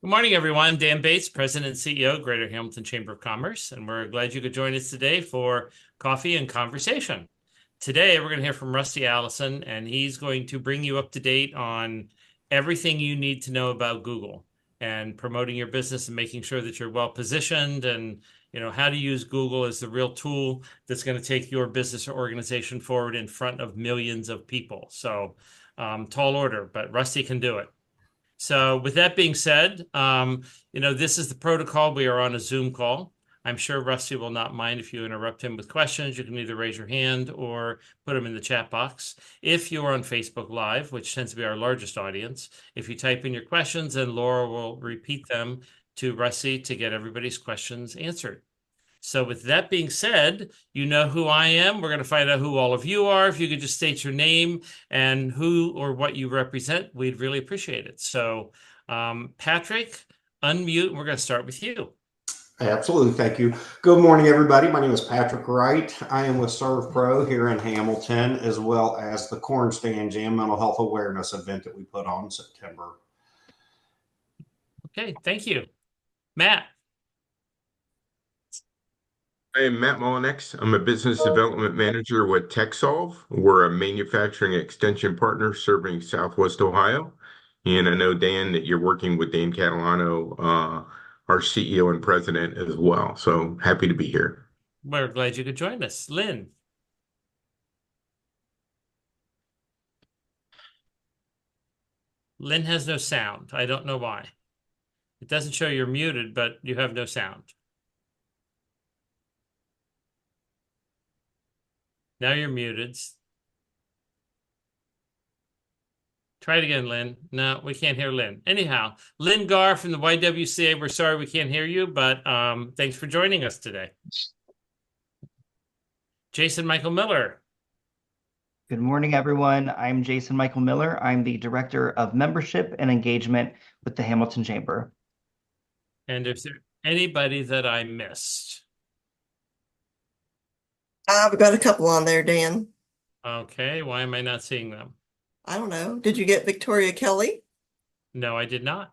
Good morning, everyone. Dan Bates, President and CEO, Greater Hamilton Chamber of Commerce, and we're glad you could join us today for coffee and conversation. Today, we're going to hear from Rusty Allison, and he's going to bring you up to date on everything you need to know about Google and promoting your business and making sure that you're well positioned and how to use Google as the real tool that's going to take your business or organization forward in front of millions of people. So, tall order, but Rusty can do it. So with that being said, this is the protocol. We are on a Zoom call. I'm sure Rusty will not mind if you interrupt him with questions. You can either raise your hand or put them in the chat box. If you are on Facebook Live, which tends to be our largest audience, if you type in your questions, then Laura will repeat them to Rusty to get everybody's questions answered. So with that being said, you know who I am. We're going to find out who all of you are. If you could just state your name and who or what you represent, we'd really appreciate it. So, Patrick, unmute. We're going to start with you. Absolutely. Thank you. Good morning, everybody. My name is Patrick Wright. I am with Serve Pro here in Hamilton, as well as the Corn Stand Jam Mental Health Awareness event that we put on in September. Okay, thank you. Matt. I am Matt Mullinex. I'm a business development manager with TechSolve. We're a manufacturing extension partner serving Southwest Ohio. And I know, Dan, that you're working with Dan Catalano, our CEO and president as well. So happy to be here. We're glad you could join us. Lynn. Lynn has no sound. I don't know why. It doesn't show you're muted, but you have no sound. Now you're muted. Try it again, Lynn. No, we can't hear Lynn. Anyhow, Lynn Garr from the YWCA, we're sorry we can't hear you, but thanks for joining us today. Jason Michael Miller. Good morning, everyone. I'm Jason Michael Miller. I'm the Director of Membership and Engagement with the Hamilton Chamber. And is there anybody that I missed? We've got a couple on there, Dan. Okay, why am I not seeing them? I don't know. Did you get Victoria Kelly? No, I did not.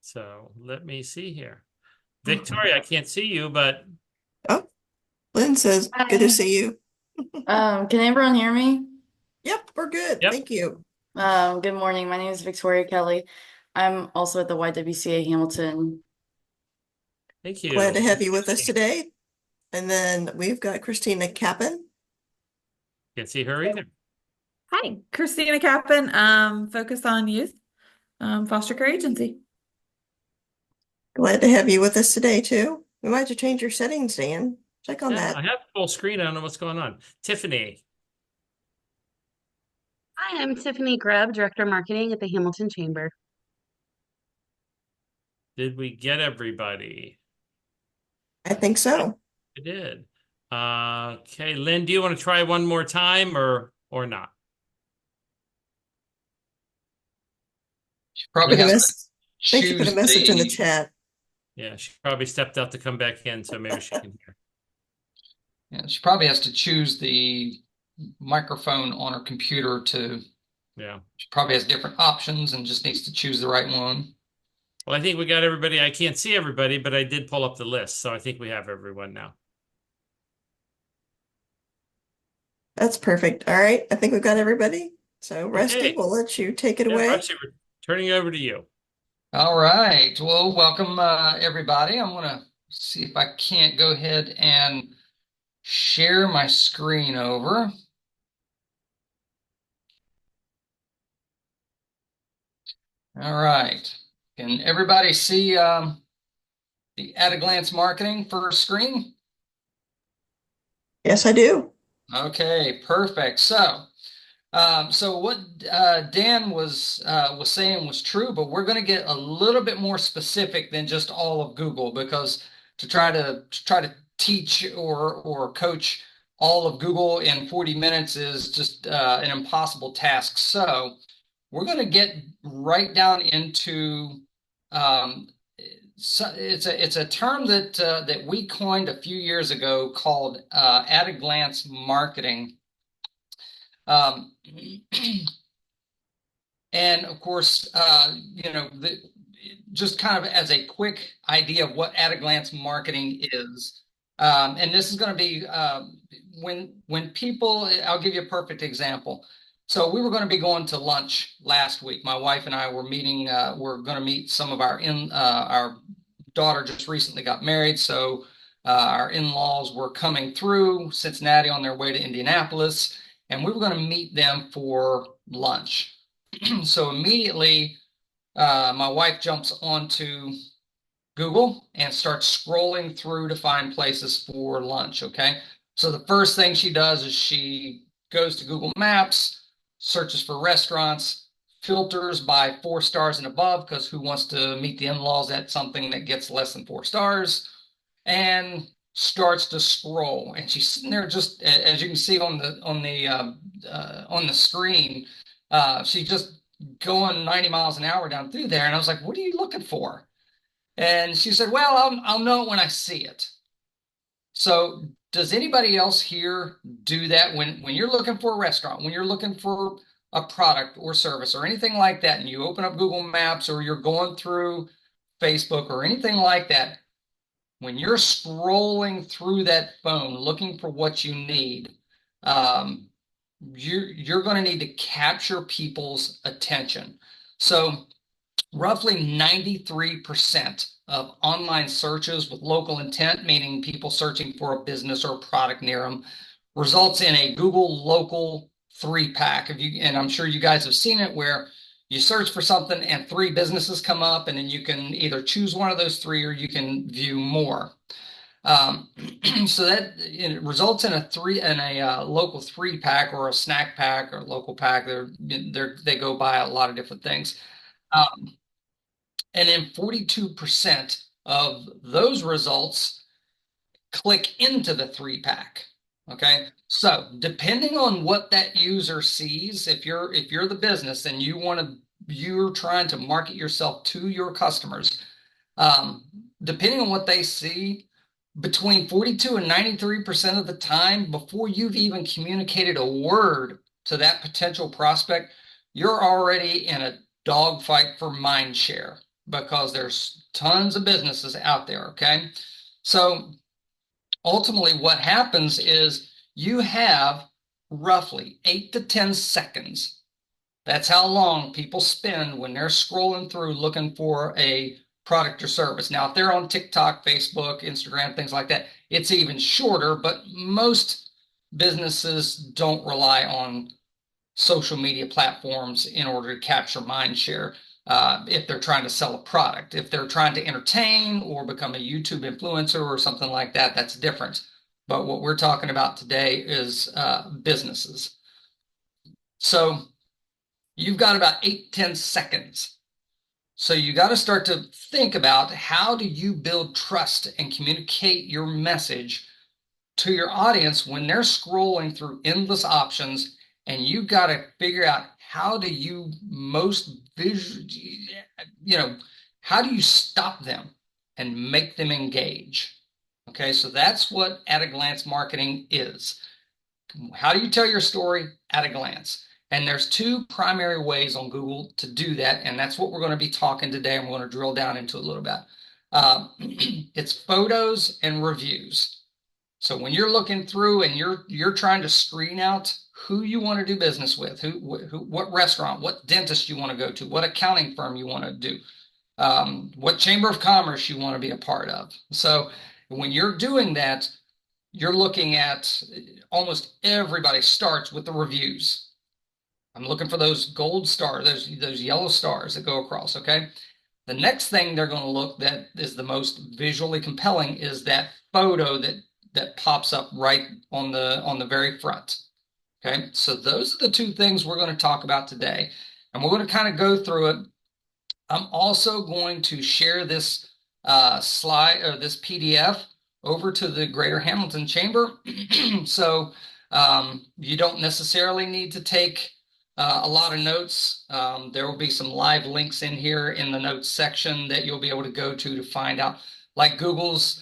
So let me see here. Victoria, I can't see you, but Oh, Lynn says, good to see you. Can everyone hear me? Yep, we're good. Yep. Thank you. Good morning. My name is Victoria Kelly. I'm also at the YWCA Hamilton. Thank you. Glad to have you with us today. And then we've got Christina Kappen. Can't see her either. Hi, Christina Kappen, focused on youth, foster care agency. Glad to have you with us today, too. We might have to change your settings, Dan. Check on that. I have full screen. I don't know what's going on. Tiffany. Hi, I'm Tiffany Grubb, Director of Marketing at the Hamilton Chamber. Did we get everybody? I think so. We did. Okay, Lynn, do you want to try one more time or not? She probably has Thank you for the message in the chat. Yeah, she probably stepped out to come back in, so maybe she can hear. Yeah, she probably has to choose the microphone on her computer to. Yeah. She probably has different options and just needs to choose the right one. Well, I think we got everybody. I can't see everybody, but I did pull up the list, so I think we have everyone now. That's perfect. All right, I think we've got everybody. So, Rusty, Okay. we'll let you take it away. Rusty, we're turning it over to you. All right. Well, welcome, everybody. I'm going to see if I can't go ahead and share my screen over. All right. Can everybody see the at-a-glance marketing first screen? Yes, I do. Okay, perfect. So what Dan was saying was true, but we're going to get a little bit more specific than just all of Google, because to try to teach or coach all of Google in 40 minutes is just an impossible task. So we're going to get right down into so it's a term that we coined a few years ago called at-a-glance marketing. And of course, just kind of as a quick idea of what at a glance marketing is. And this is going to be when people, I'll give you a perfect example. So we were going to be going to lunch last week. My wife and I were meeting, we're going to meet some of our daughter just recently got married. So our in-laws were coming through Cincinnati on their way to Indianapolis, and we were going to meet them for lunch. So immediately, my wife jumps onto Google and starts scrolling through to find places for lunch. Okay. So the first thing she does is she goes to Google Maps, searches for restaurants, filters by 4 stars and above, because who wants to meet the in-laws at something that gets less than 4 stars, and starts to scroll. And she's sitting there, just as you can see on the screen, she's just going 90 miles an hour down through there. And I was like, what are you looking for? And she said, well, I'll know it when I see it. So does anybody else here do that when you're looking for a restaurant, when you're looking for a product or service or anything like that, and you open up Google Maps or you're going through Facebook or anything like that, when you're scrolling through that phone looking for what you need, you're going to need to capture people's attention. So roughly 93% of online searches with local intent, meaning people searching for a business or a product near them, results in a Google local 3-pack. And I'm sure you guys have seen it, where you search for something and 3 businesses come up, and then you can either choose one of those 3 or you can view more. So that it results in a local 3-pack or a snack pack or local pack. They go by a lot of different things. And then 42% of those results click into the 3-pack. Okay. So depending on what that user sees, if you're the business and you're trying to market yourself to your customers, depending on what they see, between 42 and 93% of the time, before you've even communicated a word to that potential prospect, you're already in a dogfight for mind share, because there's tons of businesses out there. Okay. So ultimately what happens is you have roughly 8 to 10 seconds. That's how long people spend when they're scrolling through looking for a product or service. Now, if they're on TikTok, Facebook, Instagram, things like that, it's even shorter, but most businesses don't rely on social media platforms in order to capture mind share. If they're trying to sell a product, if they're trying to entertain or become a YouTube influencer or something like that, that's different. But what we're talking about today is businesses. So you've got about 8-10 seconds. So you got to start to think about, how do you build trust and communicate your message to your audience when they're scrolling through endless options, and you got to figure out, how do you how do you stop them and make them engage? Okay, so that's what at a glance marketing is. How do you tell your story at a glance? And there's 2 primary ways on Google to do that, and that's what we're going to be talking today. I'm going to drill down into a little bit. It's photos and reviews. So when you're looking through and you're trying to screen out who you want to do business with, what restaurant, what dentist you want to go to, what accounting firm you want to do, what chamber of commerce you want to be a part of. So when you're doing that, you're looking at, almost everybody starts with the reviews. I'm looking for those gold stars, those yellow stars that go across. Okay. The next thing they're going to look that is the most visually compelling is that photo that pops up right on the very front. Okay. So those are the 2 things we're going to talk about today, and we're going to kind of go through it. I'm also going to share this slide, or this PDF, over to the Greater Hamilton Chamber. So you don't necessarily need to take a lot of notes. There will be some live links in here in the notes section that you'll be able to go to find out, like Google's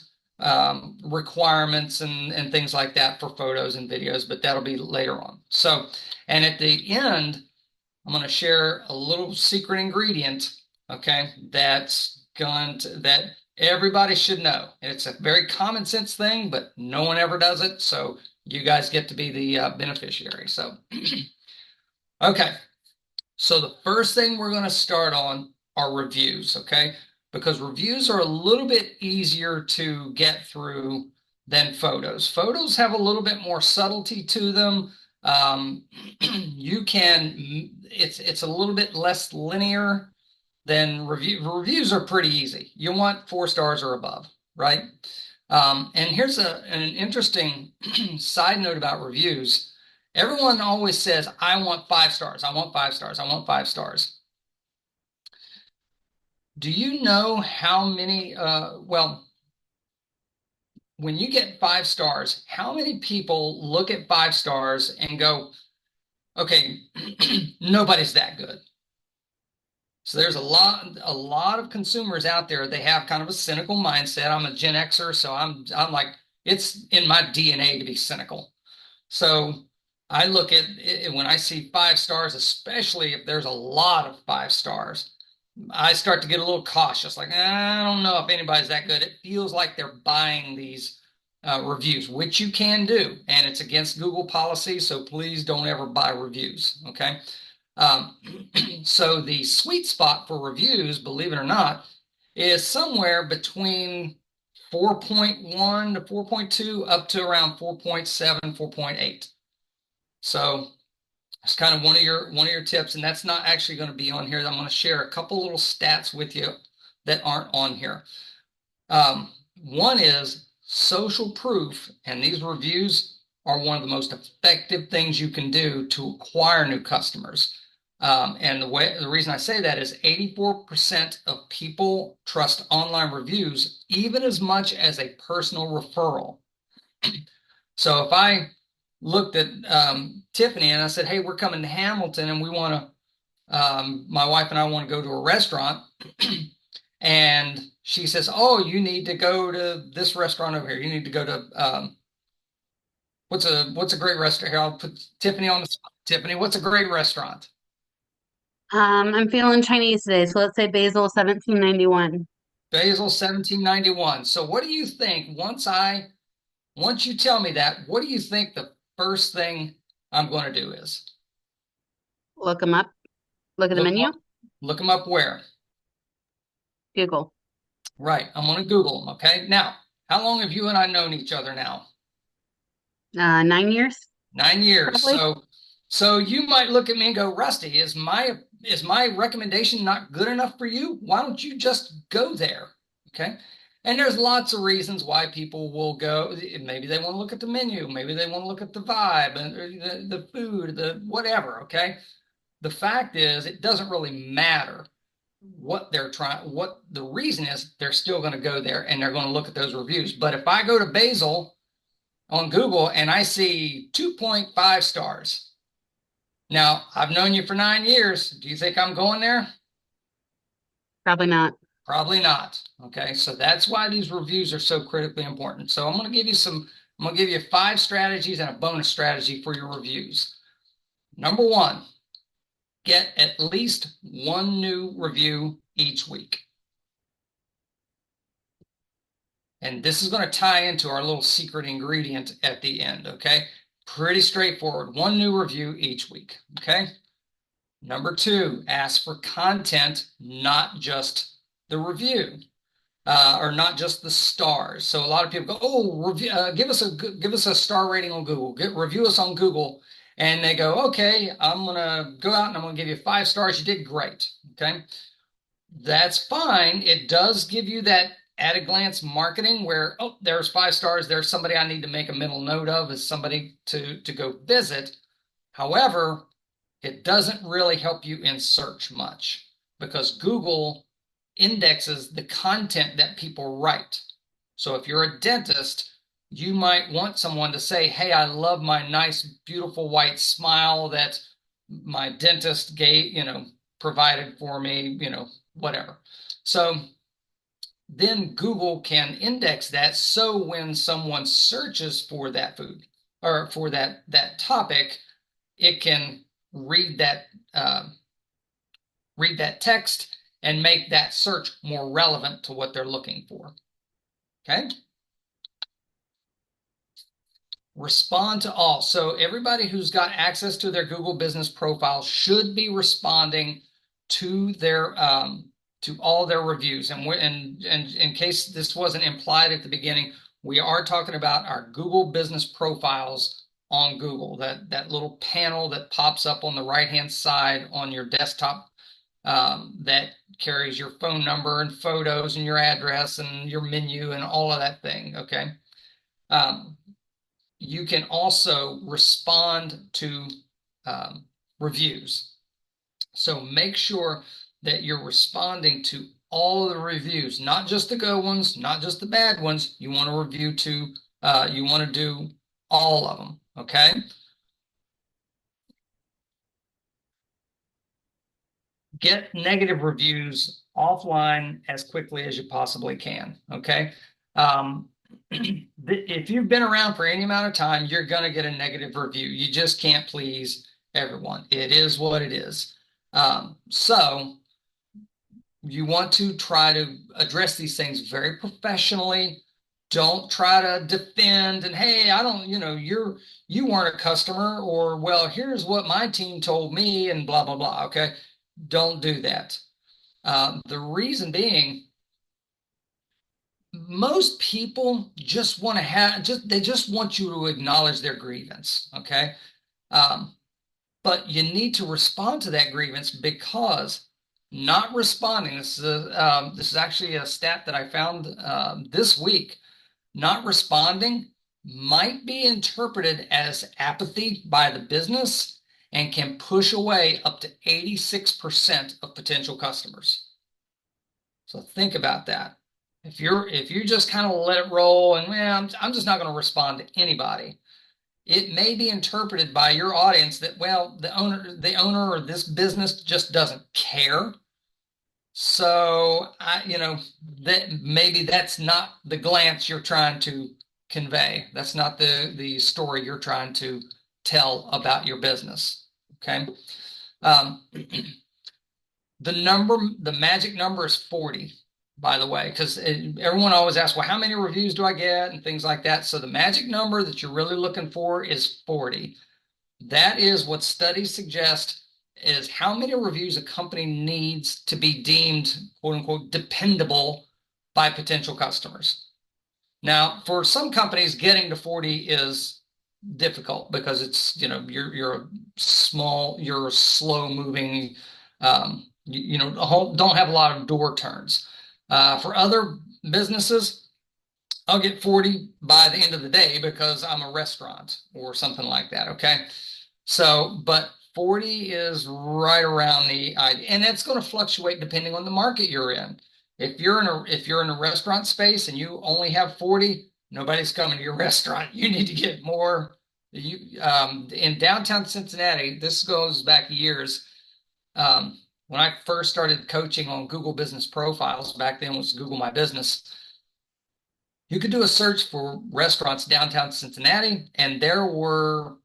requirements and things like that for photos and videos, but that'll be later on. So, and at the end, I'm going to share a little secret ingredient, okay, that everybody should know. It's a very common sense thing, but no one ever does it. So you guys get to be the beneficiary. So, okay. So the first thing we're going to start on are reviews, okay? Because reviews are a little bit easier to get through than photos. Photos have a little bit more subtlety to them. It's a little bit less linear than reviews are pretty easy. You want 4 stars or above, right? And here's an interesting side note about reviews. Everyone always says, I want 5 stars. I want 5 stars. I want 5 stars. Do you know how many, when you get 5 stars, how many people look at 5 stars and go, okay, nobody's that good? So there's a lot of consumers out there. They have kind of a cynical mindset. I'm a Gen Xer, so I'm like, it's in my DNA to be cynical. So I look at it when I see 5 stars, especially if there's a lot of 5 stars, I start to get a little cautious. Like, I don't know if anybody's that good. It feels like they're buying these reviews, which you can do, and it's against Google policy. So please don't ever buy reviews. Okay. So the sweet spot for reviews, believe it or not, is somewhere between 4.1 to 4.2 up to around 4.7, 4.8. So it's kind of one of your tips, and that's not actually going to be on here. I'm going to share a couple little stats with you that aren't on here. One is social proof, and these reviews are one of the most effective things you can do to acquire new customers. And the reason I say that is 84% of people trust online reviews even as much as a personal referral. So if I looked at Tiffany and I said, hey, we're coming to Hamilton and we want to, my wife and I want to go to a restaurant. And she says, oh, you need to go to this restaurant over here. You need to go to, what's a great restaurant here? I'll put Tiffany on the spot. Tiffany, what's a great restaurant? I'm feeling Chinese today, so let's say Basil 1791. Basil 1791. So what do you think once you tell me that, what do you think the first thing I'm going to do is? Look them up. Look at the menu. Look them up where? Google. Right. I'm going to Google them. Okay. Now, how long have you and I known each other now? 9 years. 9 years. Probably. So you might look at me and go, Rusty, is my recommendation not good enough for you? Why don't you just go there? Okay. And there's lots of reasons why people will go. Maybe they want to look at the menu. Maybe they want to look at the vibe and the food, the whatever. Okay. The fact is, it doesn't really matter what they're trying, what the reason is. They're still going to go there and they're going to look at those reviews. But if I go to Basil on Google and I see 2.5 stars, now I've known you for 9 years. Do you think I'm going there? Probably not. Probably not. Okay. So that's why these reviews are so critically important. So I'm going to give you 5 strategies and a bonus strategy for your reviews. Number 1, get at least 1 new review each week. And this is going to tie into our little secret ingredient at the end. Okay. Pretty straightforward. 1 new review each week. Okay. Number 2, ask for content, not just the review, or not just the stars. So a lot of people go, oh, review, give us a star rating on Google. Review us on Google. And they go, okay, I'm going to go out and I'm going to give you 5 stars. You did great. Okay. That's fine. It does give you that at a glance marketing where, oh, there's 5 stars. There's somebody I need to make a mental note of as somebody to go visit. However, it doesn't really help you in search much because Google indexes the content that people write. So if you're a dentist, you might want someone to say, hey, I love my nice, beautiful white smile that my dentist provided for me, whatever. So then Google can index that. So when someone searches for that food or for that topic, it can read that text and make that search more relevant to what they're looking for. Okay. Respond to all. So everybody who's got access to their Google business profile should be responding to their to all their reviews. And in case this wasn't implied at the beginning, we are talking about our Google business profiles on Google, that little panel that pops up on the right-hand side on your desktop that carries your phone number and photos and your address and your menu and all of that thing, okay? You can also respond to reviews. So make sure that you're responding to all of the reviews, not just the good ones, not just the bad ones. You want to review to, you want to do all of them, okay? Get negative reviews offline as quickly as you possibly can, okay? If you've been around for any amount of time, you're going to get a negative review. You just can't please everyone. It is what it is. So you want to try to address these things very professionally. Don't try to defend and, hey, I don't, you weren't a customer, or, well, here's what my team told me and blah, blah, blah. Okay. Don't do that. The reason being, most people just want to they just want you to acknowledge their grievance. Okay. But you need to respond to that grievance, because not responding, this is actually a stat that I found this week, not responding might be interpreted as apathy by the business and can push away up to 86% of potential customers. So think about that. If you just kind of let it roll and, well, I'm just not going to respond to anybody, it may be interpreted by your audience that, well, the owner or this business just doesn't care. So that maybe that's not the glance you're trying to convey. That's not the story you're trying to tell about your business. Okay. The magic number is 40, by the way, because everyone always asks, well, how many reviews do I get and things like that. So the magic number that you're really looking for is 40. That is what studies suggest is how many reviews a company needs to be deemed, quote unquote, dependable by potential customers. Now, for some companies, getting to 40 is difficult because it's, you're a slow moving, don't have a lot of door turns. For other businesses, I'll get 40 by the end of the day because I'm a restaurant or something like that. Okay. So, but 40 is right around the idea, and it's going to fluctuate depending on the market you're in. If you're in a restaurant space and you only have 40, nobody's coming to your restaurant. You need to get more. In downtown Cincinnati, this goes back years. When I first started coaching on Google business profiles, back then was Google My Business, you could do a search for restaurants downtown Cincinnati, and there were,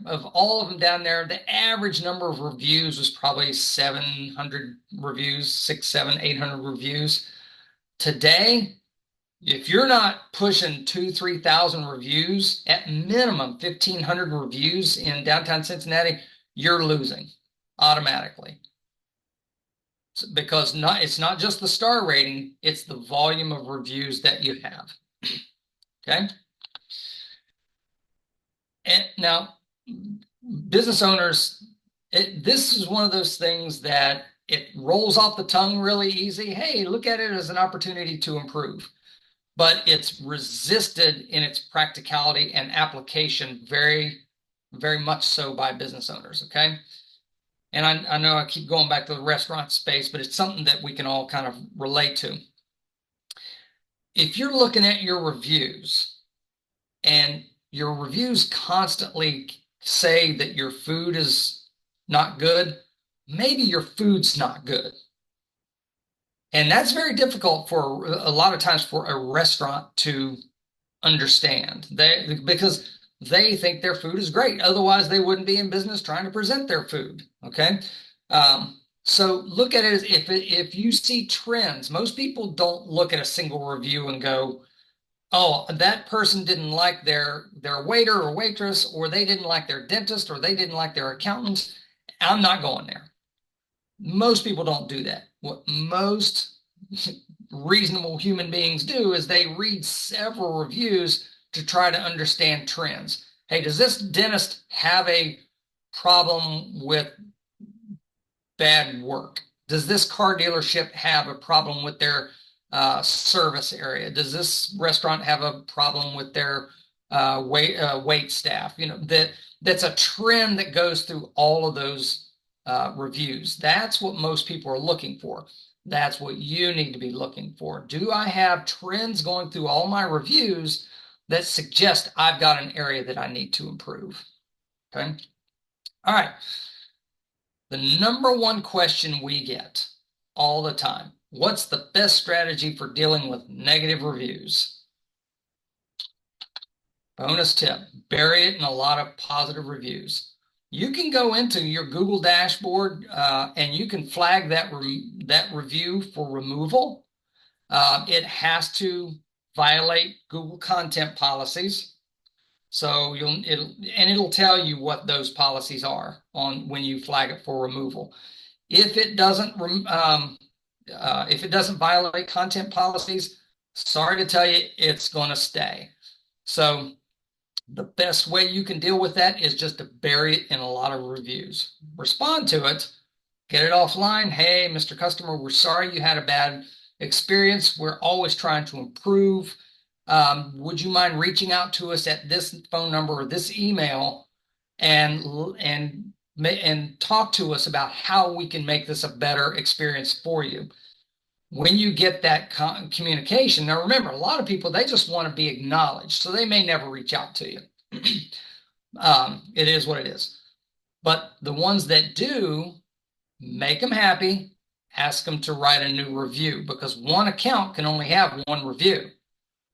of all of them down there, the average number of reviews was probably 700 reviews, 600, 700, 800 reviews. Today, if you're not pushing 2,000, 3,000 reviews, at minimum 1,500 reviews in downtown Cincinnati, you're losing automatically. Because it's not just the star rating, it's the volume of reviews that you have. Okay. And now, business owners, this is one of those things that it rolls off the tongue really easy. Hey, look at it as an opportunity to improve. But it's resisted in its practicality and application very, very much so by business owners, okay? And I know I keep going back to the restaurant space, but it's something that we can all kind of relate to. If you're looking at your reviews and your reviews constantly say that your food is not good, maybe your food's not good. And that's very difficult for a lot of times for a restaurant to understand, because they think their food is great. Otherwise, they wouldn't be in business trying to present their food. Okay. So look at it as if you see trends. Most people don't look at a single review and go, oh, that person didn't like their waiter or waitress, or they didn't like their dentist, or they didn't like their accountant. I'm not going there. Most people don't do that. What most reasonable human beings do is they read several reviews to try to understand trends. Hey, does this dentist have a problem with bad work? Does this car dealership have a problem with their service area? Does this restaurant have a problem with their wait staff? You know, that's a trend that goes through all of those reviews. That's what most people are looking for. That's what you need to be looking for. Do I have trends going through all my reviews that suggest I've got an area that I need to improve? Okay. All right. The number one question we get all the time: what's the best strategy for dealing with negative reviews? Bonus tip: bury it in a lot of positive reviews. You can go into your Google dashboard and you can flag that review for removal. It has to violate Google content policies. So it'll tell you what those policies are on when you flag it for removal. If it doesn't violate content policies, sorry to tell you, it's going to stay. So the best way you can deal with that is just to bury it in a lot of reviews. Respond to it, get it offline. Hey, Mr. Customer, we're sorry you had a bad experience. We're always trying to improve. Would you mind reaching out to us at this phone number or this email and talk to us about how we can make this a better experience for you? When you get that communication, now remember, a lot of people, they just want to be acknowledged, so they may never reach out to you. It is what it is. But the ones that do, make them happy, ask them to write a new review, because one account can only have one review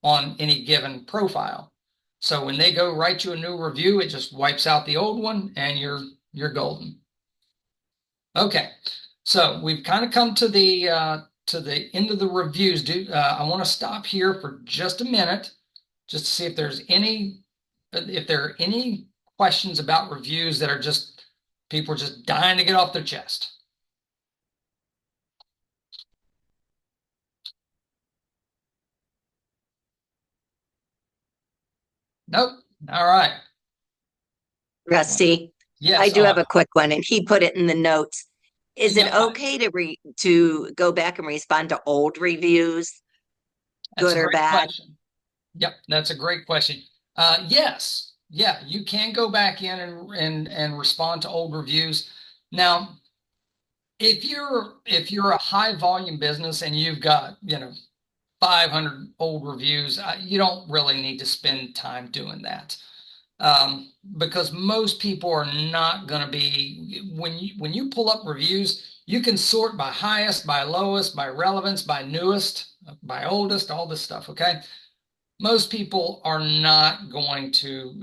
on any given profile. So when they go write you a new review, it just wipes out the old one and you're golden. Okay, so we've kind of come to the end of the reviews. I want to stop here for just a minute, just to see if there are any questions about reviews that are just people are just dying to get off their chest. Nope. All right. Rusty, Yes, I do have a quick one, and he put it in the notes. Is it okay to go back and respond to old reviews, good or bad? Question. Yep, that's a great question. Yes, yeah, you can go back in and respond to old reviews. Now, if you're a high volume business and you've got 500 old reviews, you don't really need to spend time doing that. Because most people are not going to be, when you pull up reviews, you can sort by highest, by lowest, by relevance, by newest, by oldest, all this stuff. Okay. Most people are not going to,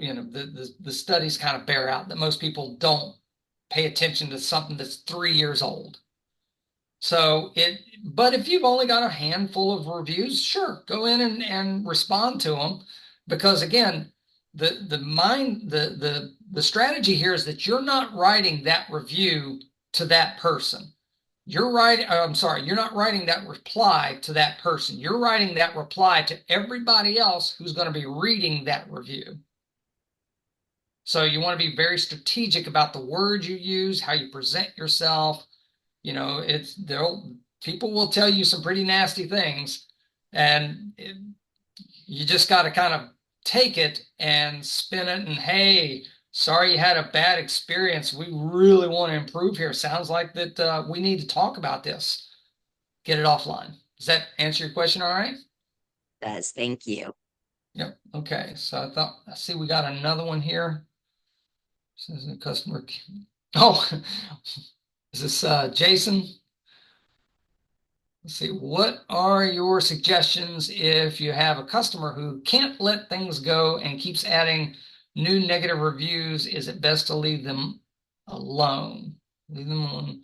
the studies kind of bear out that most people don't pay attention to something that's 3 years old. So but if you've only got a handful of reviews, sure, go in and respond to them, because again, the strategy here is that you're not writing that review to that person. You're not writing that reply to that person. You're writing that reply to everybody else who's going to be reading that review. So you want to be very strategic about the words you use, how you present yourself. People will tell you some pretty nasty things, and you just got to kind of take it and spin it and, hey, sorry you had a bad experience. We really want to improve here. Sounds like that we need to talk about this. Get it offline. Does that answer your question all right? It does. Thank you. Yep. Okay. So I see we got another one here. Says a customer. Oh, is this Jason? Let's see. What are your suggestions if you have a customer who can't let things go and keeps adding new negative reviews, is it best to leave them alone? Leave them alone.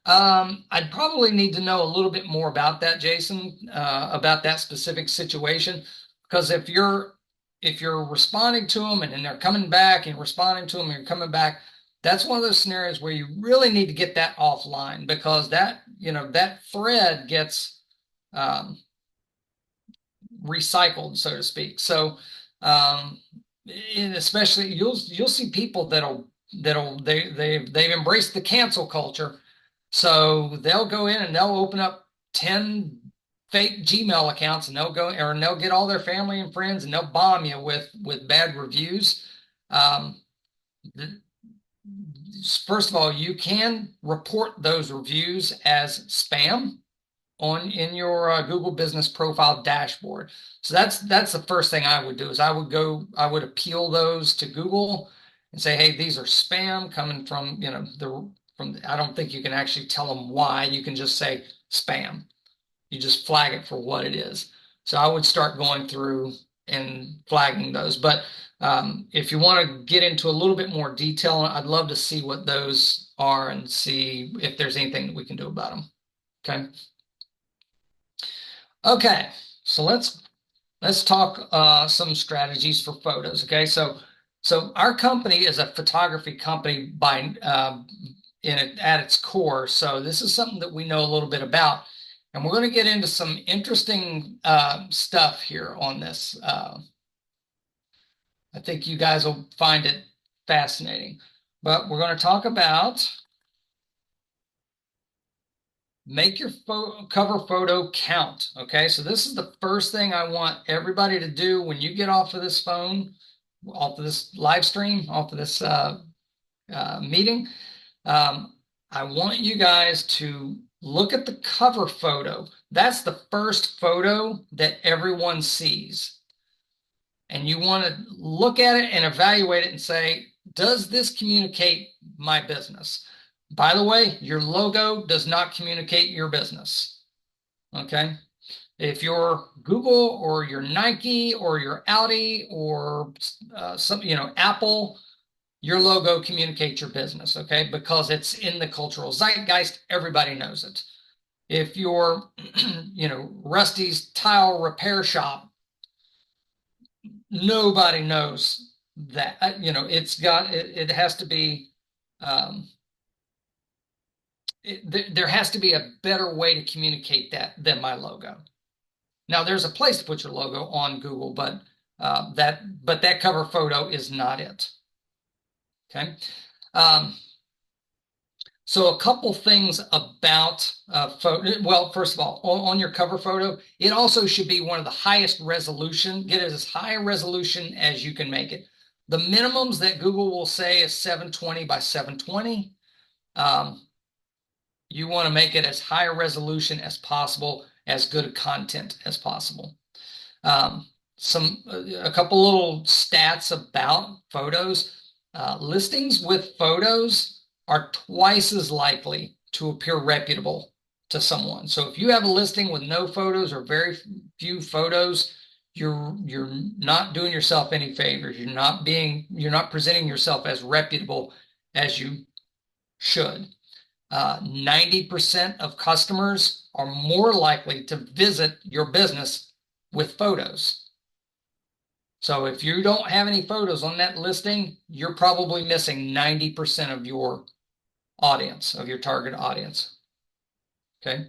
I'd probably need to know a little bit more about that, Jason, about that specific situation, because if you're responding to them and then they're coming back and responding to them and you're coming back, that's one of those scenarios where you really need to get that offline, because that, that thread gets recycled, so to speak. So, and especially you'll see people they've embraced the cancel culture. So they'll go in and they'll open up 10 fake Gmail accounts, and they'll get all their family and friends, and they'll bomb you with bad reviews. First of all, you can report those reviews as spam in your Google Business Profile dashboard. So that's the first thing I would do, is I would appeal those to Google and say, hey, these are spam coming from, I don't think you can actually tell them why. You can just say spam. You just flag it for what it is. So I would start going through and flagging those. But if you want to get into a little bit more detail, I'd love to see what those are and see if there's anything that we can do about them. Okay. Okay, so let's talk some strategies for photos. Okay, so our company is a photography company at its core. So this is something that we know a little bit about, and we're going to get into some interesting stuff here on this. I think you guys will find it fascinating, but we're going to talk about make your cover photo count. Okay, so this is the first thing I want everybody to do when you get off of this phone, off of this live stream, off of this meeting. I want you guys to look at the cover photo. That's the first photo that everyone sees. And you want to look at it and evaluate it and say, does this communicate my business? By the way, your logo does not communicate your business. Okay. If you're Google or you're Nike or you're Audi or Apple, your logo communicates your business. Okay. Because it's in the cultural zeitgeist. Everybody knows it. If you're, Rusty's Tile Repair Shop, nobody knows that, it has to be, there has to be a better way to communicate that than my logo. Now, there's a place to put your logo on Google, but that cover photo is not it. Okay. So a couple things about photo. Well, first of all, on your cover photo, it also should be one of the highest resolution. Get it as high a resolution as you can make it. The minimums that Google will say is 720 by 720. You want to make it as high a resolution as possible, as good content as possible. A couple little stats about photos. Listings with photos are twice as likely to appear reputable to someone. So if you have a listing with no photos or very few photos, you're not doing yourself any favors. You're not presenting yourself as reputable as you should. 90% of customers are more likely to visit your business with photos. So if you don't have any photos on that listing, you're probably missing 90% of your audience, of your target audience. Okay.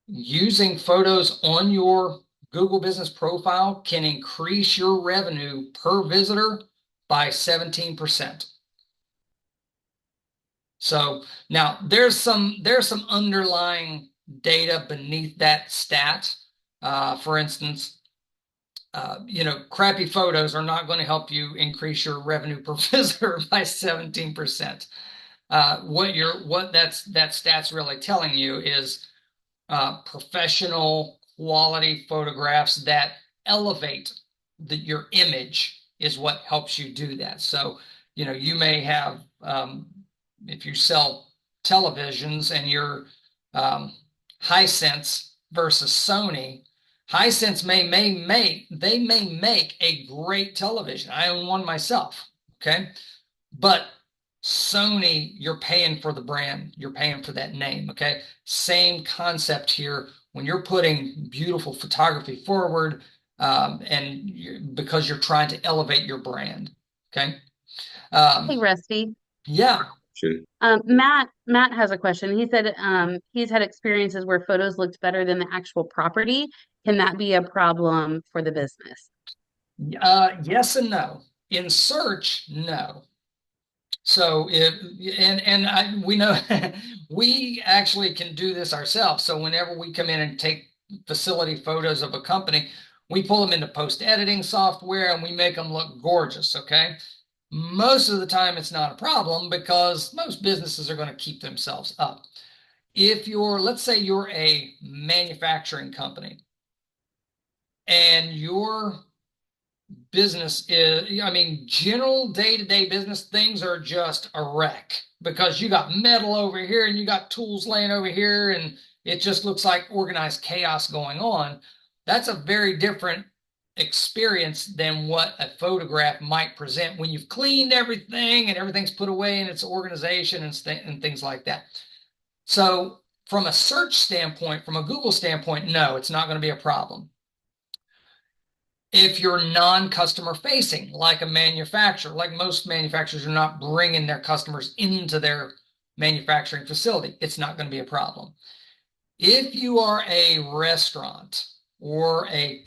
Using photos on your Google Business Profile can increase your revenue per visitor by 17%. So now there's some underlying data beneath that stat. For instance, crappy photos are not going to help you increase your revenue per visitor by 17%. What that stat's really telling you is professional quality photographs that elevate your image is what helps you do that. So, you may have, if you sell televisions and you're Hisense versus Sony, Hisense may make a great television. I own one myself, okay? But Sony, you're paying for the brand. You're paying for that name, okay? Same concept here. When you're putting beautiful photography forward, because you're trying to elevate your brand, okay? Hey, Rusty. Yeah. Matt has a question. He said he's had experiences where photos looked better than the actual property. Can that be a problem for the business? Yes and no. In search, no. So we know we actually can do this ourselves. So whenever we come in and take facility photos of a company, we pull them into post editing software and we make them look gorgeous. Okay. Most of the time it's not a problem because most businesses are going to keep themselves up. If let's say you're a manufacturing company and your business is, general day-to-day business, things are just a wreck because you got metal over here and you got tools laying over here and it just looks like organized chaos going on. That's a very different experience than what a photograph might present when you've cleaned everything and everything's put away in its organization and things like that. So from a search standpoint, from a Google standpoint, no, it's not going to be a problem. If you're non-customer facing, like a manufacturer, like most manufacturers are not bringing their customers into their manufacturing facility, it's not going to be a problem. If you are a restaurant or a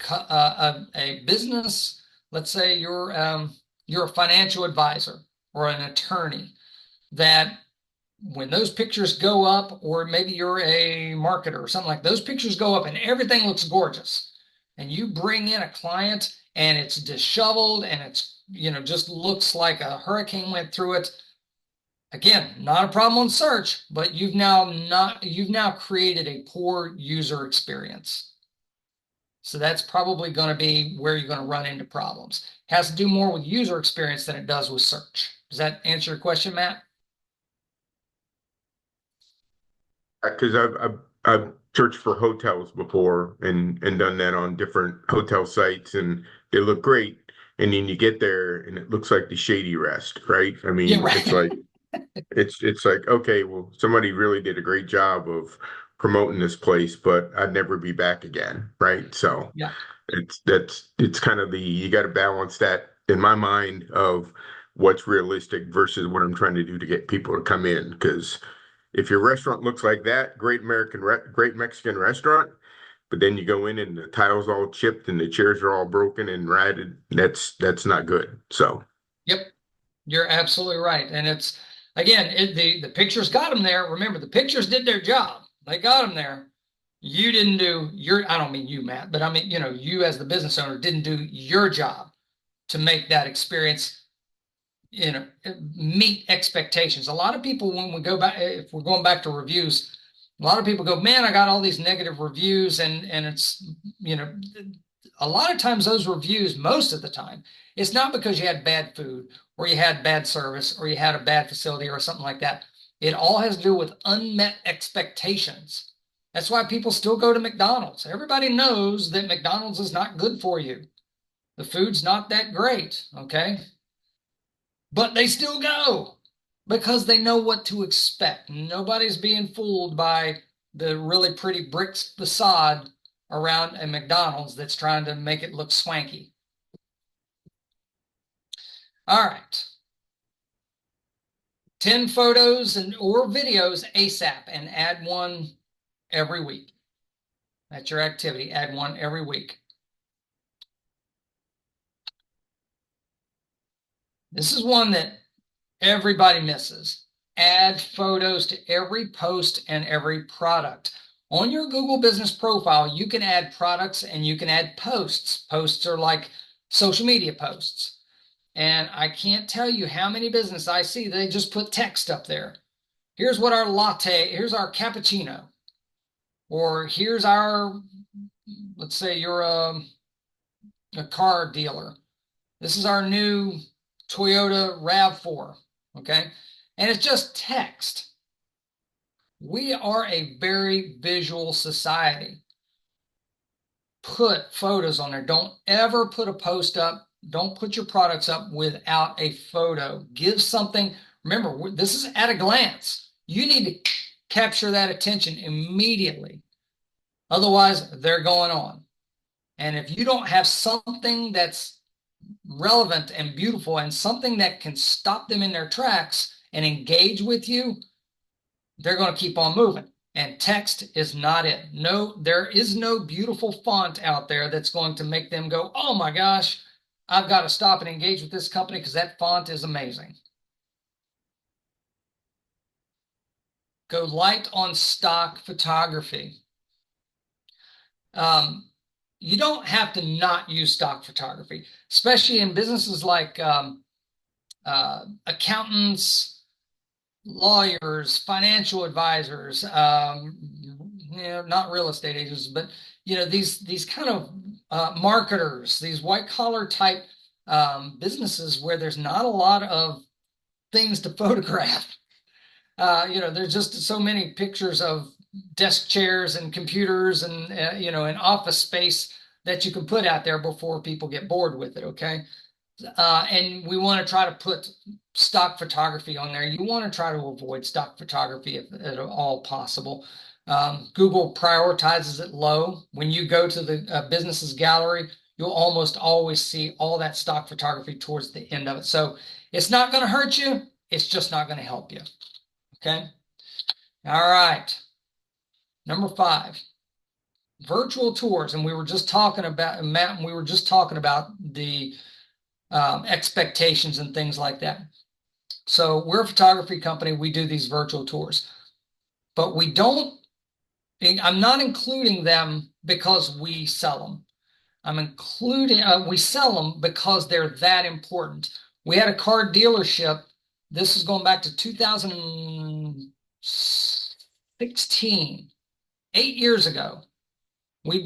business, let's say you're a financial advisor or an attorney, that when those pictures go up, or maybe you're a marketer or something like those pictures go up and everything looks gorgeous, and you bring in a client and it's disheveled and it's, just looks like a hurricane went through it. Again, not a problem on search, but you've now created a poor user experience. So that's probably going to be where you're going to run into problems. It has to do more with user experience than it does with search. Does that answer your question, Matt? Because I've searched for hotels before and done that on different hotel sites, and they look great. And then you get there and it looks like the Shady Rest, right? Yeah, right. It's like it's like, okay, well, somebody really did a great job of promoting this place, but I'd never be back again, right? So yeah, it's kind of you got to balance that in my mind of what's realistic versus what I'm trying to do to get people to come in. Because if your restaurant looks like that, great Mexican restaurant, but then you go in and the tiles all chipped and the chairs are all broken and ratted, that's not good. So, yep, you're absolutely right. And it's, again, the pictures got them there. Remember, the pictures did their job. They got them there. You didn't do I don't mean you, Matt, but I mean, you as the business owner didn't do your job to make that experience, meet expectations. A lot of people, when we go back, if we're going back to reviews, a lot of people go, man, I got all these negative reviews, and it's, a lot of times those reviews, most of the time, it's not because you had bad food or you had bad service or you had a bad facility or something like that. It all has to do with unmet expectations. That's why people still go to McDonald's. Everybody knows that McDonald's is not good for you. The food's not that great, okay? But they still go because they know what to expect. Nobody's being fooled by the really pretty brick facade around a McDonald's that's trying to make it look swanky. All right. 10 photos or videos ASAP, and add one every week. That's your activity. Add one every week. This is one that everybody misses. Add photos to every post and every product. On your Google business profile, you can add products and you can add posts. Posts are like social media posts. And I can't tell you how many businesses I see, they just put text up there. Here's what our latte, here's our cappuccino. Or here's our, let's say you're a car dealer. This is our new Toyota RAV4, okay? And it's just text. We are a very visual society. put photos on there. Don't ever put a post up. Don't put your products up without a photo. Give something. Remember, this is at a glance. You need to capture that attention immediately. Otherwise, they're going on. And if you don't have something that's relevant and beautiful and something that can stop them in their tracks and engage with you, they're going to keep on moving. And text is not it. No, there is no beautiful font out there that's going to make them go, oh my gosh, I've got to stop and engage with this company because that font is amazing. Go light on stock photography. You don't have to not use stock photography, especially in businesses like accountants, lawyers, financial advisors, not real estate agents, but these kind of marketers, these white collar type businesses where there's not a lot of things to photograph. There's just so many pictures of desk chairs and computers and an office space that you can put out there before people get bored with it. Okay. And we want to try to put stock photography on there. You want to try to avoid stock photography if at all possible. Google prioritizes it low. When you go to the business's gallery, you'll almost always see all that stock photography towards the end of it. So it's not going to hurt you. It's just not going to help you. Okay. All right. Number 5, virtual tours. And we were just talking about, Matt, and we were just talking about the expectations and things like that. So we're a photography company. We do these virtual tours, but I'm not including them because we sell them. We sell them because they're that important. We had a car dealership. This is going back to 2016, 8 years ago. We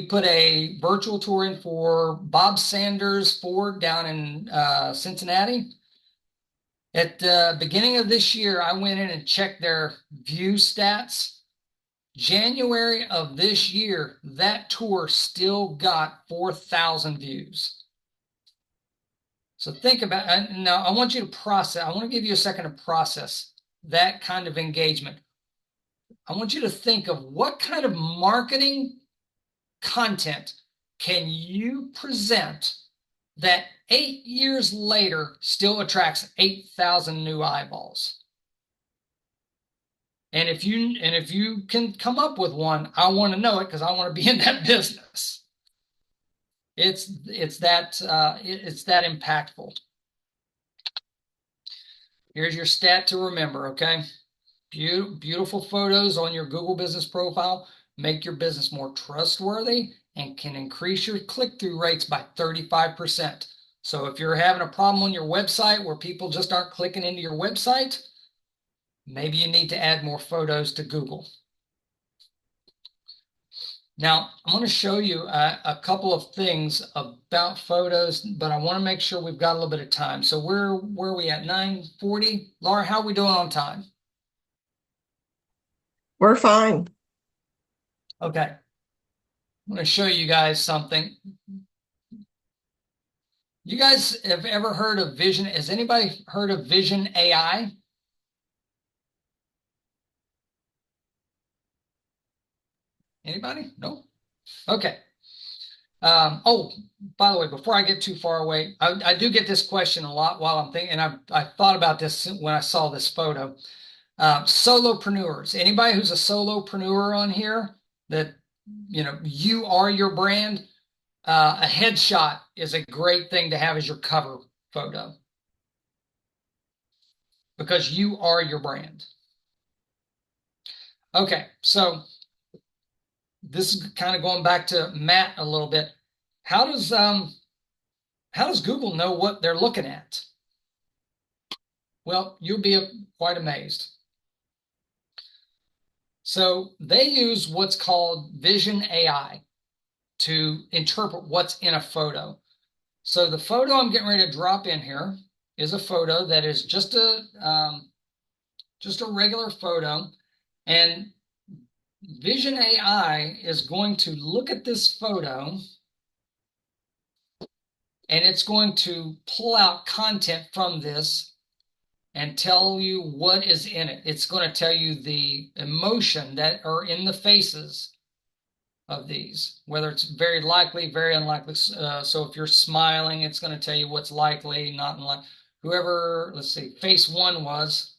put a virtual tour in for Bob Sanders Ford down in Cincinnati. At the beginning of this year, I went in and checked their view stats. January of this year, that tour still got 4,000 views. So think about it. Now I want you to process. I want to give you a second to process that kind of engagement. I want you to think of what kind of marketing content can you present that 8 years later still attracts 8,000 new eyeballs. And if you can come up with one, I want to know it because I want to be in that business. It's that impactful. Here's your stat to remember, okay? Beautiful photos on your Google business profile make your business more trustworthy and can increase your click-through rates by 35%. So if you're having a problem on your website where people just aren't clicking into your website, maybe you need to add more photos to Google. Now, I'm going to show you a couple of things about photos, but I want to make sure we've got a little bit of time. So where are we at? 9:40? Laura, how are we doing on time? We're fine. Okay. I'm going to show you guys something. You guys have ever heard of Vision? Has anybody heard of Vision AI? Anybody? No? Okay. Oh, by the way, before I get too far away, I do get this question a lot while I'm thinking, and I thought about this when I saw this photo. Solopreneurs. Anybody who's a solopreneur on here that, you are your brand, a headshot is a great thing to have as your cover photo because you are your brand. Okay, so this is kind of going back to Matt a little bit. How does Google know what they're looking at? Well, you'll be quite amazed. So they use what's called Vision AI to interpret what's in a photo. So the photo I'm getting ready to drop in here is a photo that is just a regular photo, and Vision AI is going to look at this photo and it's going to pull out content from this and tell you what is in it. It's going to tell you the emotion that are in the faces of these, whether it's very likely, very unlikely. So if you're smiling, it's going to tell you what's likely, not unlikely. Whoever, let's see, face one was,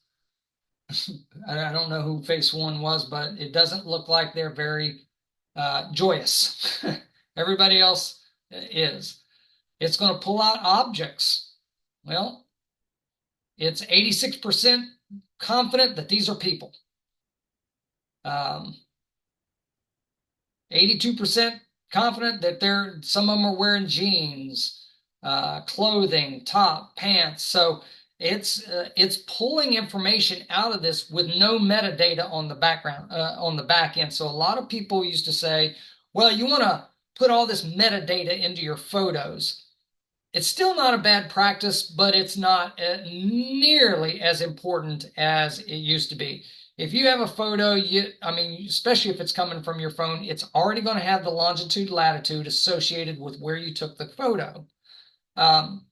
I don't know who face one was, but it doesn't look like they're very joyous. Everybody else is. It's going to pull out objects. Well, it's 86% confident that these are people. 82% confident that some of them are wearing jeans, clothing, top, pants. So it's pulling information out of this with no metadata on the background, on the back end. So a lot of people used to say, well, you want to put all this metadata into your photos. It's still not a bad practice, but it's not nearly as important as it used to be. If you have a photo, especially if it's coming from your phone, it's already going to have the longitude, latitude associated with where you took the photo.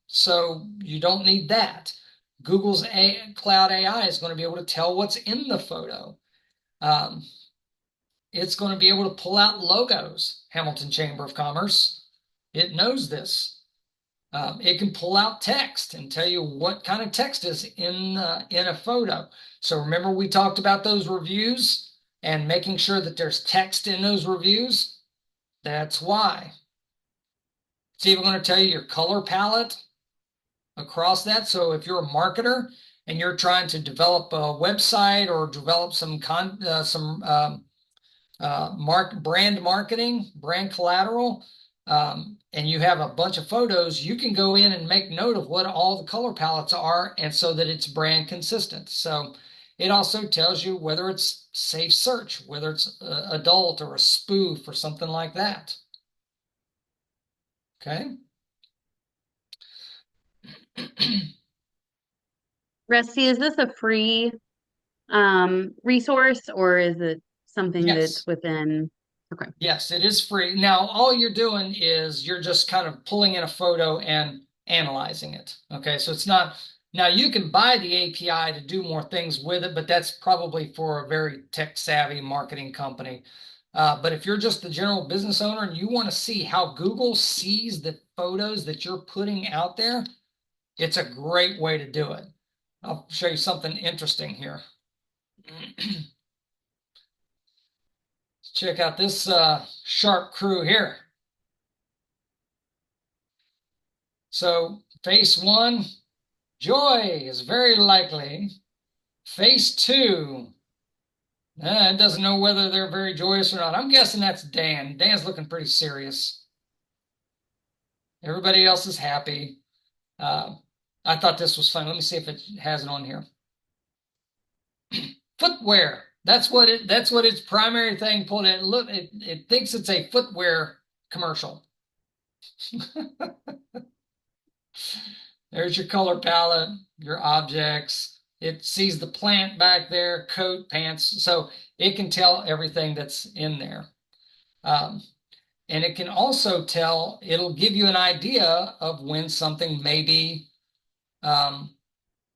So you don't need that. Google's Cloud AI is going to be able to tell what's in the photo. It's going to be able to pull out logos, Hamilton Chamber of Commerce. It knows this. It can pull out text and tell you what kind of text is in a photo. So remember we talked about those reviews and making sure that there's text in those reviews? That's why. It's even going to tell you your color palette across that. So if you're a marketer and you're trying to develop a website or develop brand marketing, brand collateral, and you have a bunch of photos, you can go in and make note of what all the color palettes are, and so that it's brand consistent. So it also tells you whether it's safe search, whether it's adult or a spoof or something like that. Okay. Rusty, is this a free resource, or is it something that's within? Okay. Yes, it is free. Now, all you're doing is you're just kind of pulling in a photo and analyzing it. Okay, so it's not, now you can buy the API to do more things with it, but that's probably for a very tech savvy marketing company. But if you're just the general business owner and you want to see how Google sees the photos that you're putting out there, it's a great way to do it. I'll show you something interesting here. Check out this sharp crew here. So face one, joy is very likely. Face two, it doesn't know whether they're very joyous or not. I'm guessing that's Dan. Dan's looking pretty serious. Everybody else is happy. I thought this was fun. Let me see if it has it on here. Footwear. That's what its primary thing pulled in. Look, it thinks it's a footwear commercial. There's your color palette, your objects. It sees the plant back there, coat, pants. So it can tell everything that's in there. And it can also tell, it'll give you an idea of when something may be a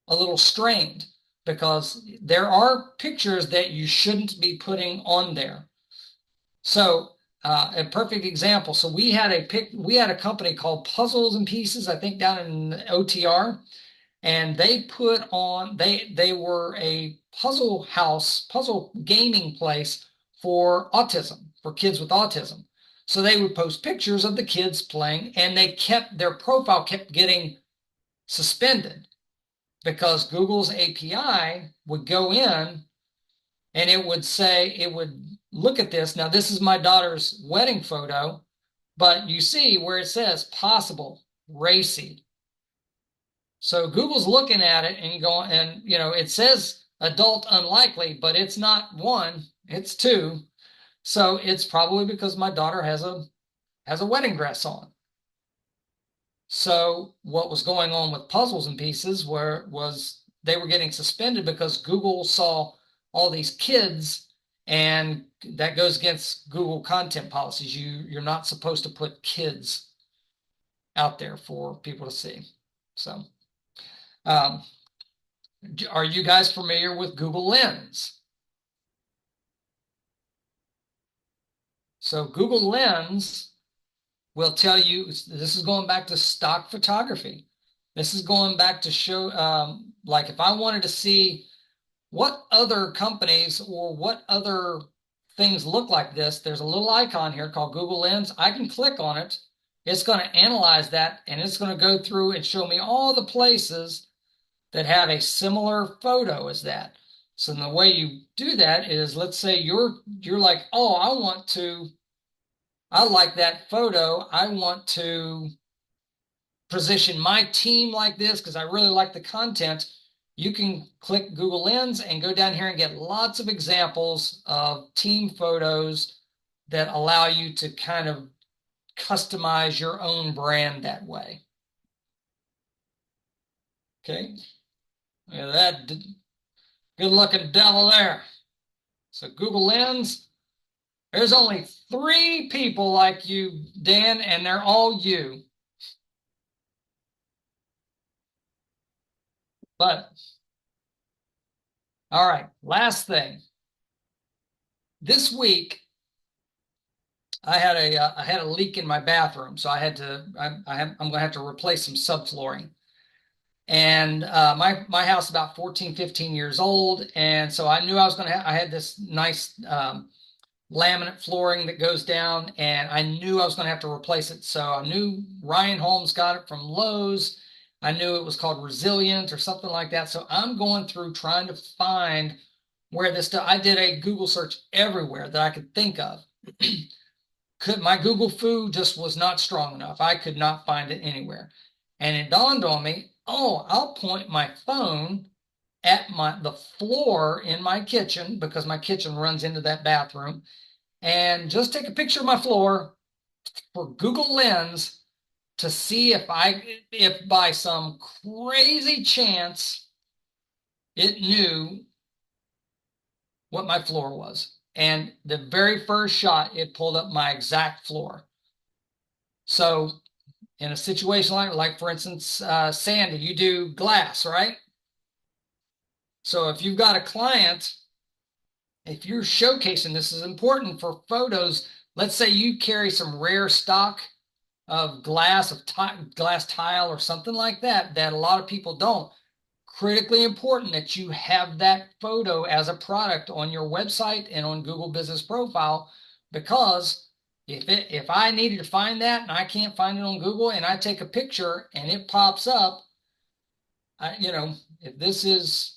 little strained, because there are pictures that you shouldn't be putting on there. So a perfect example. So we had a company called Puzzles and Pieces, I think down in OTR, and they were a puzzle gaming place for autism, for kids with autism. So they would post pictures of the kids playing, and their profile kept getting suspended, because Google's API would go in and it would look at this. Now, this is my daughter's wedding photo, but you see where it says possible, racy. So Google's looking at it and going, and it says adult unlikely, but it's not one, it's two. So it's probably because my daughter has a wedding dress on. So what was going on with Puzzles and Pieces was they were getting suspended because Google saw all these kids And that goes against Google content policies. You're not supposed to put kids out there for people to see. So, are you guys familiar with Google Lens? So Google Lens will tell you, this is going back to stock photography. This is going back to show, like if I wanted to see what other companies or what other things look like this, there's a little icon here called Google Lens. I can click on it. It's going to analyze that, and it's going to go through and show me all the places that have a similar photo as that. So the way you do that is, let's say you're like, oh, I like that photo. I want to position my team like this because I really like the content. You can click Google Lens and go down here and get lots of examples of team photos that allow you to kind of customize your own brand that way. Okay. Look at that good looking devil there. So Google Lens, there's only 3 people like you, Dan, and they're all you. But, all right, last thing. This week, I had a leak in my bathroom, so I'm going to have to replace some subflooring. And my house is about 14, 15 years old, and so I knew I had this nice laminate flooring that goes down, and I knew I was going to have to replace it. So I knew Ryan Holmes got it from Lowe's. I knew it was called Resilient or something like that. So I'm going through trying to find where this stuff. I did a Google search everywhere that I could think of. My Google foo just was not strong enough. I could not find it anywhere. And it dawned on me, oh, I'll point my phone at the floor in my kitchen, because my kitchen runs into that bathroom, and just take a picture of my floor for Google Lens to see if by some crazy chance it knew what my floor was. And the very first shot, it pulled up my exact floor. So in a situation like for instance, Sandy, you do glass, right? So if you've got a client, if you're showcasing, this is important for photos. Let's say you carry some rare stock of glass, glass tile or something like that a lot of people don't. Critically important that you have that photo as a product on your website and on Google Business Profile, because if I needed to find that and I can't find it on Google and I take a picture and it pops up, if this is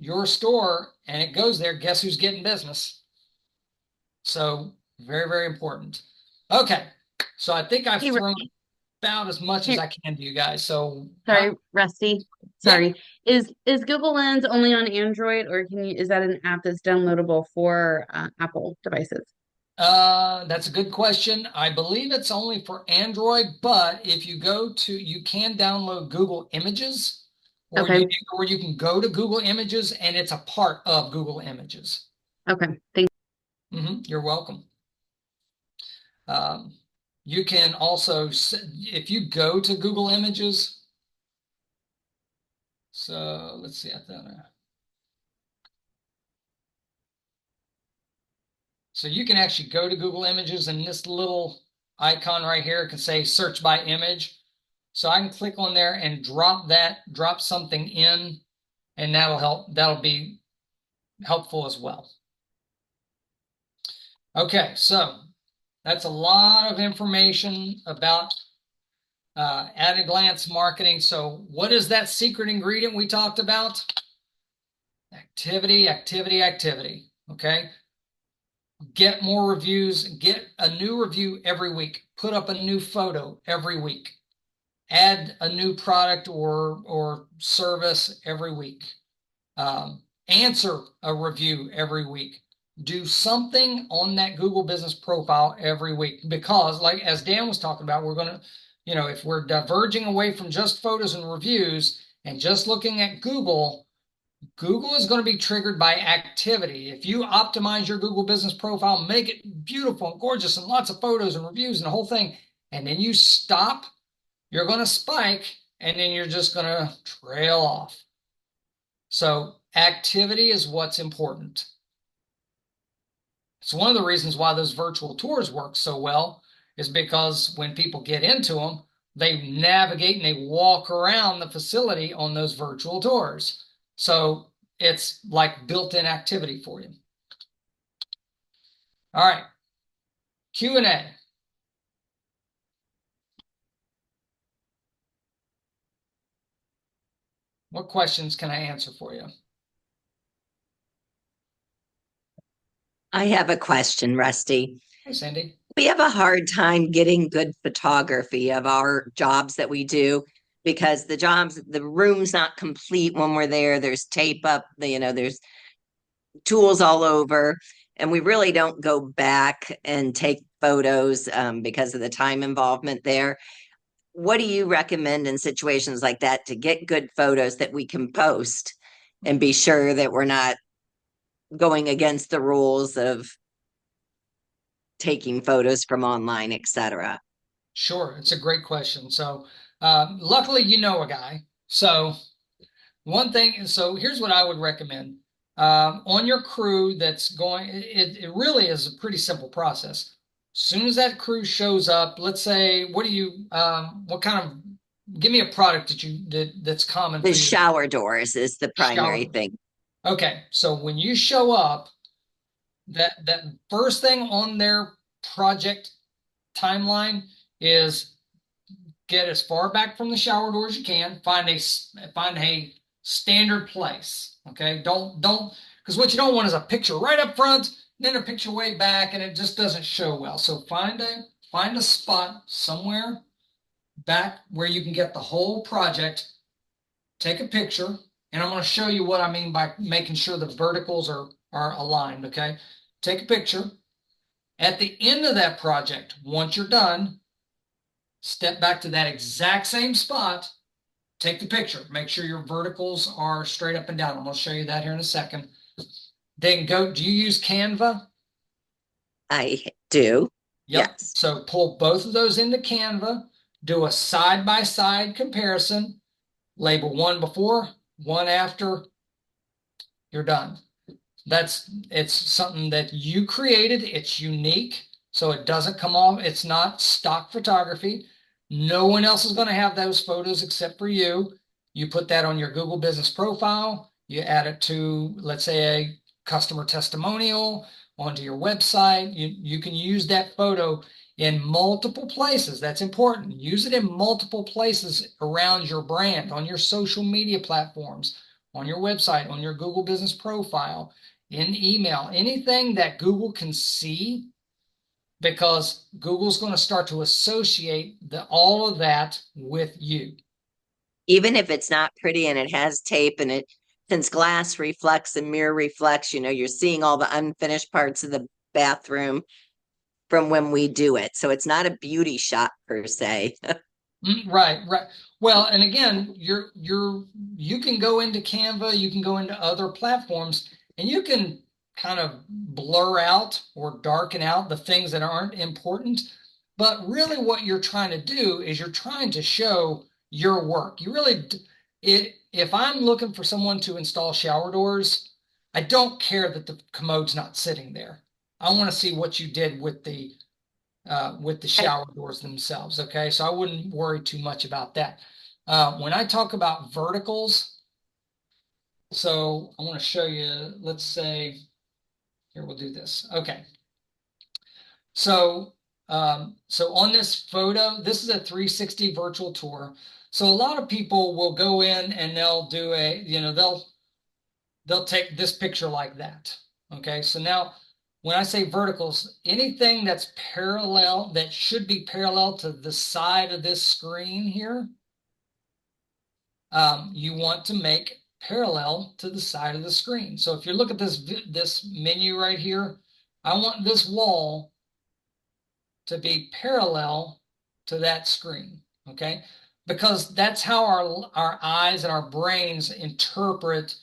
your store and it goes there, guess who's getting business? So very, very important. Okay. So I think I've thrown about as much as I can to you guys. So sorry, Rusty. Sorry. Yeah. Is Google Lens only on Android, or is that an app that's downloadable for Apple devices? That's a good question. I believe it's only for Android, but if you you can download Google Images, or you can go to Google Images and it's a part of Google Images. Okay, thank you. You're welcome. You can also, if you go to Google Images, so let's see. So you can actually go to Google Images, and this little icon right here can say search by image. So I can click on there and drop something in, and that'll help. That'll be helpful as well. Okay, so that's a lot of information about at a glance marketing. So what is that secret ingredient we talked about? Activity, activity, activity. Okay. Get more reviews, get a new review every week, put up a new photo every week, add a new product or service every week, answer a review every week, do something on that Google Business Profile every week, because like as Dan was talking about, we're going to, if we're diverging away from just photos and reviews and just looking at Google, Google is going to be triggered by activity. If you optimize your Google business profile, make it beautiful and gorgeous and lots of photos and reviews and the whole thing, and then you stop, you're going to spike, and then you're just going to trail off. So activity is what's important. It's one of the reasons why those virtual tours work so well, is because when people get into them, they navigate and they walk around the facility on those virtual tours. So it's like built-in activity for you. All right, Q&A. What questions can I answer for you? I have a question, Rusty. Hey, Sandy. We have a hard time getting good photography of our jobs that we do because the room's not complete when we're there. There's tape up, there's tools all over, and we really don't go back and take photos because of the time involvement there. What do you recommend in situations like that to get good photos that we can post and be sure that we're not going against the rules of taking photos from online, etc.? Sure, it's a great question. So luckily, you know a guy. So here's what I would recommend. On your crew that's going, it really is a pretty simple process. As soon as that crew shows up, let's say, give me a product that's common for The you. shower doors is the primary thing. Okay, so when you show up, that first thing on their project timeline is get as far back from the shower door as you can. Find a standard place. Okay, don't because what you don't want is a picture right up front, then a picture way back, and it just doesn't show well. So find a spot somewhere back where you can get the whole project. Take a picture, and I'm going to show you what I mean by making sure the verticals are aligned. Okay, take a picture. At the end of that project, once you're done, step back to that exact same spot, take the picture, make sure your verticals are straight up and down. I'm going to show you that here in a second. Then do you use Canva? I do. Yep. Yes. So pull both of those into Canva, do a side-by-side comparison, label one before, one after, you're done. It's something that you created. It's unique, so it doesn't come off. It's not stock photography. No one else is going to have those photos except for you. You put that on your Google business profile. You add it to, let's say, a customer testimonial onto your website. You can use that photo in multiple places. That's important. Use it in multiple places around your brand, on your social media platforms, on your website, on your Google business profile, in email, anything that Google can see, because Google's going to start to associate all of that with you. Even if it's not pretty and it has tape and since glass reflects and mirror reflects, you're seeing all the unfinished parts of the bathroom from when we do it. So it's not a beauty shot per se. Right. Well, and again, you can go into Canva, you can go into other platforms, and you can kind of blur out or darken out the things that aren't important. But really what you're trying to do is you're trying to show your work. If I'm looking for someone to install shower doors, I don't care that the commode's not sitting there. I want to see what you did with the shower doors themselves. Okay, so I wouldn't worry too much about that. When I talk about verticals, so I want to show you, let's say, here, we'll do this. Okay. So on this photo, this is a 360 virtual tour. So a lot of people will go in and they'll do they'll take this picture like that. Okay, so now when I say verticals, anything that's parallel, that should be parallel to the side of this screen here, you want to make parallel to the side of the screen. So if you look at this menu right here, I want this wall to be parallel to that screen, okay? Because that's how our eyes and our brains interpret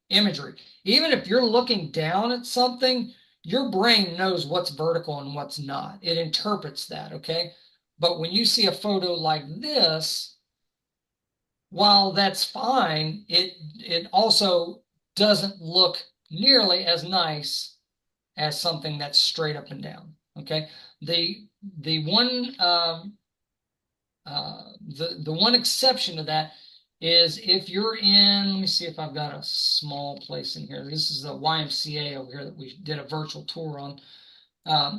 imagery. Even if you're looking down at something, your brain knows what's vertical and what's not. It interprets that, okay? But when you see a photo like this, while that's fine, it also doesn't look nearly as nice as something that's straight up and down, okay? The one the one exception to that is if you're in, let me see if I've got a small place in here. This is the YMCA over here that we did a virtual tour on.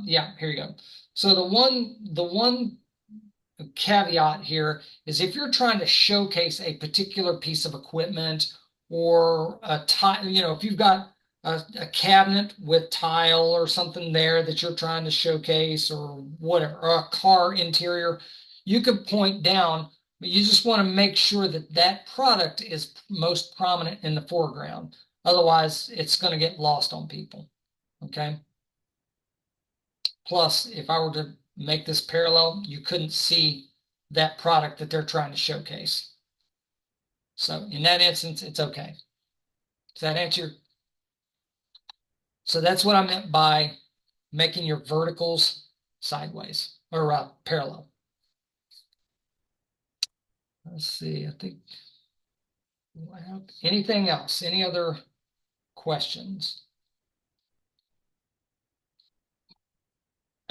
Yeah, here you go. So the one caveat here is if you're trying to showcase a particular piece of equipment or a tile, you know, if you've got a cabinet with tile or something there that you're trying to showcase or whatever, or a car interior, you can point down, but you just want to make sure that that product is most prominent in the foreground. Otherwise, it's going to get lost on people, okay? Plus, if I were to make this parallel, you couldn't see that product that they're trying to showcase. So in that instance, it's okay. Does that answer your... So that's what I meant by making your verticals sideways or parallel. Let's see, I think, anything else? Any other questions?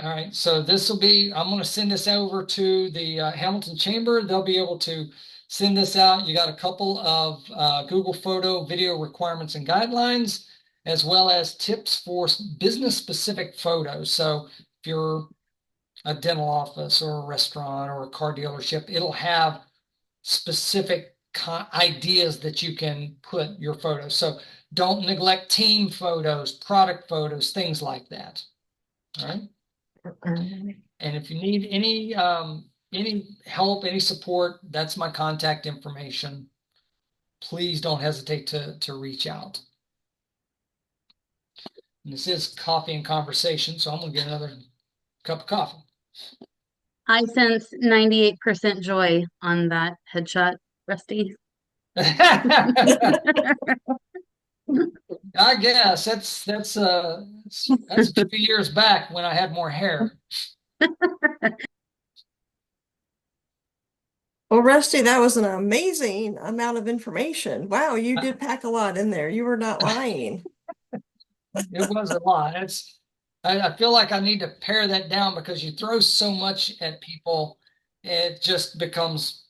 All right, so this will be, I'm going to send this over to the Hamilton Chamber. They'll be able to send this out. You got a couple of Google Photo video requirements and guidelines, as well as tips for business-specific photos. So if you're a dental office or a restaurant or a car dealership, it'll have specific ideas that you can put your photos. So don't neglect team photos, product photos, things like that. All right. And if you need any help, any support, that's my contact information. Please don't hesitate to reach out. And this is Coffee and Conversation, so I'm gonna get another cup of coffee. I sense 98% joy on that headshot, Rusty. I guess that's a few years back when I had more hair. Well, Rusty, that was an amazing amount of information. Wow, you did pack a lot in there. You were not lying. It was a lot. I feel like I need to pare that down because you throw so much at people, it just becomes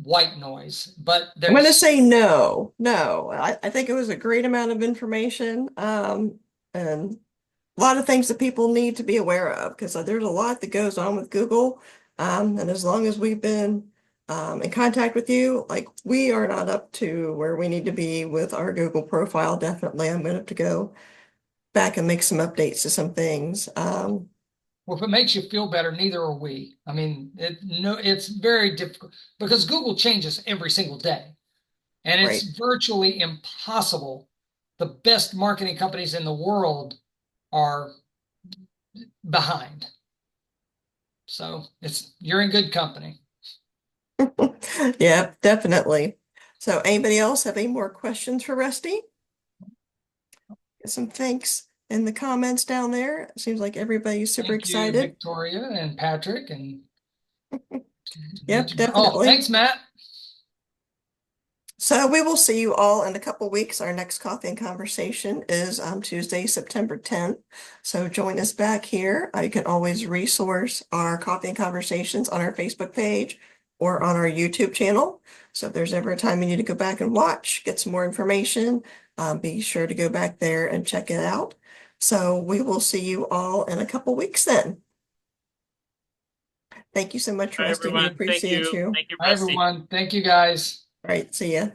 white noise. But I'm going to say no. I think it was a great amount of information, and a lot of things that people need to be aware of because there's a lot that goes on with Google. And as long as we've been in contact with you, like we are not up to where we need to be with our Google profile. Definitely, I'm going to have to go back and make some updates to some things. Well, if it makes you feel better, neither are we. I mean, it's very difficult because Google changes every single day. And it's virtually impossible. The best marketing companies in the world are behind. So you're in good company. Yeah, definitely. So anybody else have any more questions for Rusty? Get some thanks in the comments down there. It seems like everybody's super excited. Thank you, Victoria and Patrick. And yep, definitely. Oh, thanks, Matt. So we will see you all in a couple of weeks. Our next Coffee and Conversation is Tuesday, September 10th. So join us back here. You can always resource our Coffee and Conversations on our Facebook page or on our YouTube channel. So if there's ever a time you need to go back and watch, get some more information, be sure to go back there and check it out. So we will see you all in a couple weeks then. Thank you so much, Rusty. We appreciate you. Thank you, Bye, Rusty. everyone. Thank you, guys. All right, see ya.